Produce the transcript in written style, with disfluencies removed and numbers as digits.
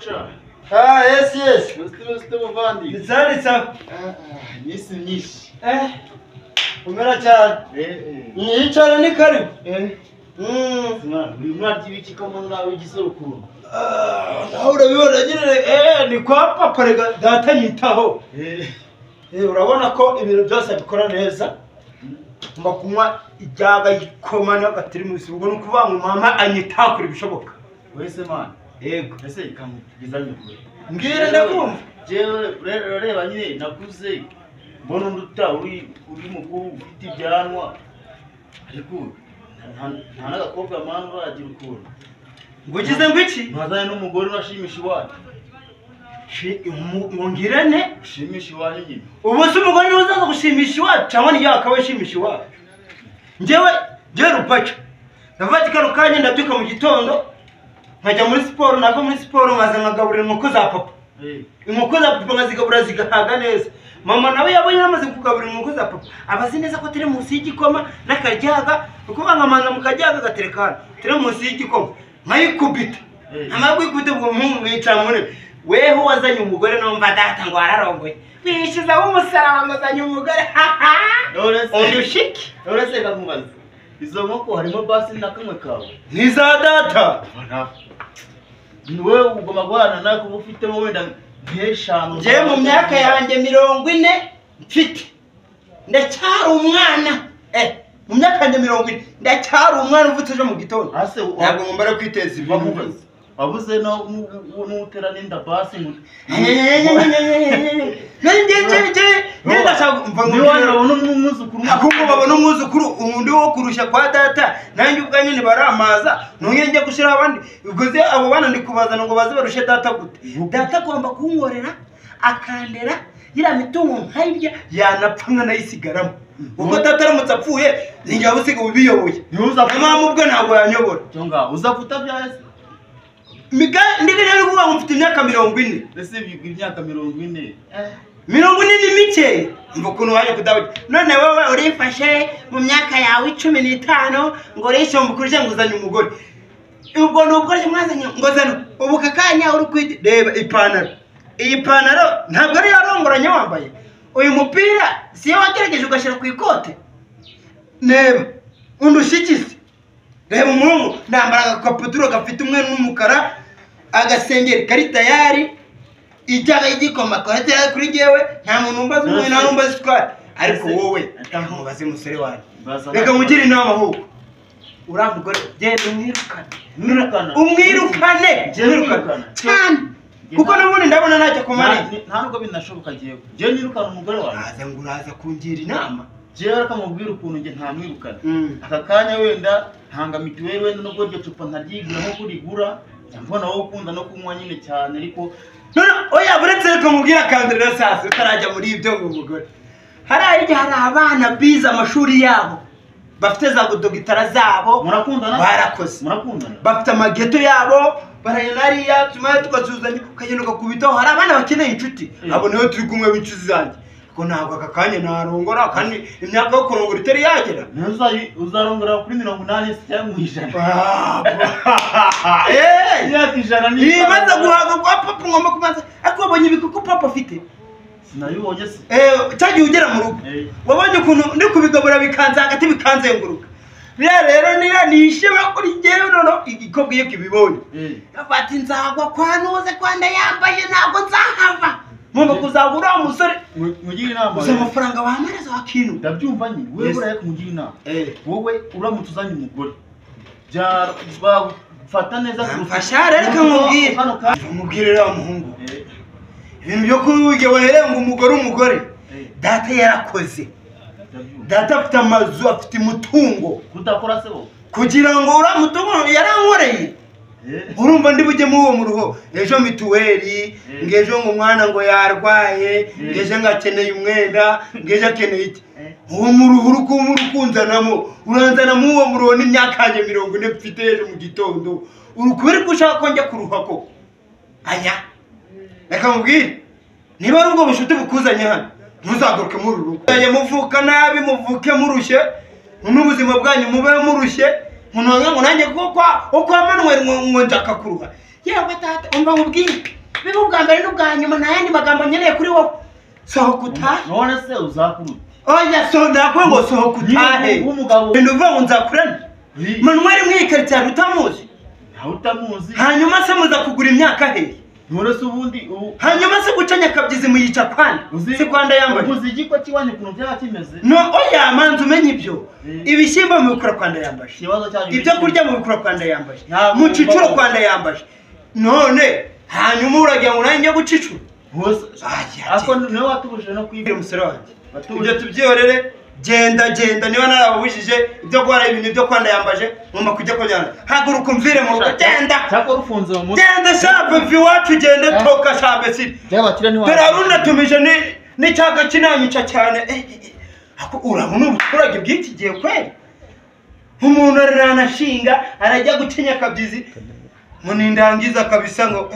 Pacha. Yes. Uste muvandi. Nzalitsa. Nyisi nyinshi. Umera cyane. Nicara ni karibu. Uyu mwana ry'ibiki ko mbona nawe igisorokuru. Nawe urabibona nyine ni kwa papa rega data nyitaho. Urabona ko ibintu byose bikora neza. Mba kunywa ijyaga yikoma n'agatirimusi ubwo nukuvuga ngo mama anyitakura ibishoboka. Wese man. Yego. Ese ikamugizanye kure. Mbwira ndakumva. Jewe reba nyine nakuze mbona nduta uri mukuru ufite ibyanwa. Ariko nta n'agakobwa manu bagira ukuntu. Ngugize ngo iki? Mwazanye n'umugore urashimisha iwacu. Mungirane Ushimisha iwacu nyine. ubu se umugore niwe uzaza gushimisha iwacu cyangwa niyo akabashimisha iwacu? Njyewe Rupaca nafata kano kanya ndabyuka mu gitondo nkajya muri siporo, nava muri siporo maze nkagaburira inkoko za papa. Inkoko za papa nkazigaburira zigahaga neza. Mama nawe yabonye namaze kugaburira inkoko za papa abazi neza ko turi munsi y'igikoma n'akaryaga kuko bangamanza mu kajyaga gaterekana turi munsi y'igikoma nkayikubita amagwi ikubita ubwo mwicara muri weho wazanye umugore numva data ngo ararongoye bishiza w'umusaraba ngazanye umugore urushiki Uretse kamubaza izo nkoko harimo basi nakamwe kawe niza data niwe ugoma guhana nako ufitemo wenda nk'eshanu nje mu myaka yanjye 40 mfite ndacyari umwana mu myaka yanjye 40 ndacyari umwana uvutse ejo mu gitondo ntabwo ngomba kwiteza ibintu wabuze no n'utera n'inda basi ngo akumva babona umwuzukuru undi wo kurusha kwa data nanjye ubwa nyine baramaza ntuye gushira abandi ubwoze abo bana ndi kubazana ngo baze barushe data gute. Data agomba kunkorera akandera yira mitungo nkayirya yanapfa nayisigaramo ubwo data aramutse apfuye ninjye abusiga ubiyoboye mama ubwo ntabwo yanyobora cyonga uzafuta byase ndigere kuvuga ngo mfite imyaka 40. Ese imyaka 40 ni mike mvuga ukuntu waje kudabuye none wowe urifashe mu myaka yawe 15 ngo resho mukurije nguzanye umugore ubwo nubwo mwazanye ngozano ubu kakanya uri kwireba ipantaro iyi pantaro ntabwo ari yarongoranye wambaye uyu mupira siyo wagerageje ugashira ku ikote neba undushikize reba umuntu ndambara agakaputuro gafite umwe n'umukara agasengeri kari tayari ijyaga igikoma korete kuri jewe nta muntu umbaza umwe nta numbaza twari ariko wowe mubaze musore wanjye reka mugira inama ahubwo uramugore genda umwirukane cyane kuko nabundi ndabona ntacyo kumara nta nubwo binashoboka giye je nirukana umugore wawe aza ngo uraza kungira inama jewe akamubwira ukuntu nge nta mwirukana aka kanya wenda ntanga mituweli wenda nubwo ryo cupa ntaryigura nko kurigura mbona wowe ukunda no kunywa nyine cyane ariko none oya buretse reka mubwira kandira sasa utarajya muri ibyo ngo umugore hari abana biza amashuri yabo bafite za dogitara zabo murakundana barakoze murakundana bafite amageto yabo barayanariya tumaye tukazuzanya ukagenda ukakubitaho hari abana bakeneye inshuti abo niwe turi kumwe b'inshuti zanjye ko ntabwo aka kanya narongora kandi imyaka yo kurongora itari yagera uzarongora kuri 80 cyangwa 100 imyaka 100 ni maze guhaga kwa papa ngomba kubanza ariko wabonye ibikuko papa afite sinabibonye se cyagiye ugera mu rugo wabonye ukuntu ndi kubigabura bikanza hagati bikanzenguruka rero nishe bakuri jewe nono igikobwiye kibibonye bati nzagwa kwanuze kwanda yambaye ntabwo nzahava mumba kuzagura umusore mugira inama uza amafaranga bahamereza wakintu ndabyumva nyine wewe uraye kumugira inama wowe uramutse uzanye umugore fata neza kumfasha reka mubwire umuhungu ibintu byo kuruge waherenga umugore data yarakoze data afite amazu afite umutungo kudakora se bo kugira ngo uramutungo yarankoreye urumva ndi bujye mu uwo muruho ejo mituweli ngejo ngo umwana ngo yarwaye ngeje ngakeneye umwenda ngeje akeneye iki uwo muruho urukunzanamo uranzanamo uwo muruho n'imyaka yanjye 40 mfite ejo mu gitondo urukubiri gushaka ko njya kuruha ko anya reka mubwire niba ari ubwo bushuti bukuzanye hano ntuzagaruke muri rugo muvuka nabi muvuke murushye n'ubuzima bwanyu mube murushye munonga ngo nanjye uko Manuel ngo ndakakuruha yewe tata umva nkubwire biba ubwa mbere n'ubwa nyuma nta yandi magambo nkeneye kuri wowe sohoka utahe none se uzakuruta oya ndakwe ngo sohoka utahe nduvuga ngo nzakurane Manuel mwikaritsiye utamuzi ntawe utamuzi hanyuma se muza kugura imyaka he none se ubundi hanyuma se gucanya kabyizi muyica kwanda si kwanda yambaye uzi igiko kiwanye kuntu byakimeze no oya manzi umenye ibyo ibishyimbo mubikora kwanda yambaye ibyo kurya mubikora kwanda yambaye mu cicuro kwanda yambaye none hanyuma uragira ngo nanjye gucicura ako niwe watubujije no kwibira umusore wanjye ibyo tubyihorere genda niba narababujije ibyo guhara ibintu byo kwanda yambaje ngomba kujya kujyana haguruka umvire mu rugo genda cyako rufunze mu mutwe genda shabe viwacu gende toka shabe si teraruna tumije ni cyaga kinanyica cyane ako urabona ubuturage bw'iki gihe kweli umuntu aranashinga arajya gucinya kabyizi munindangiza kabisa ngo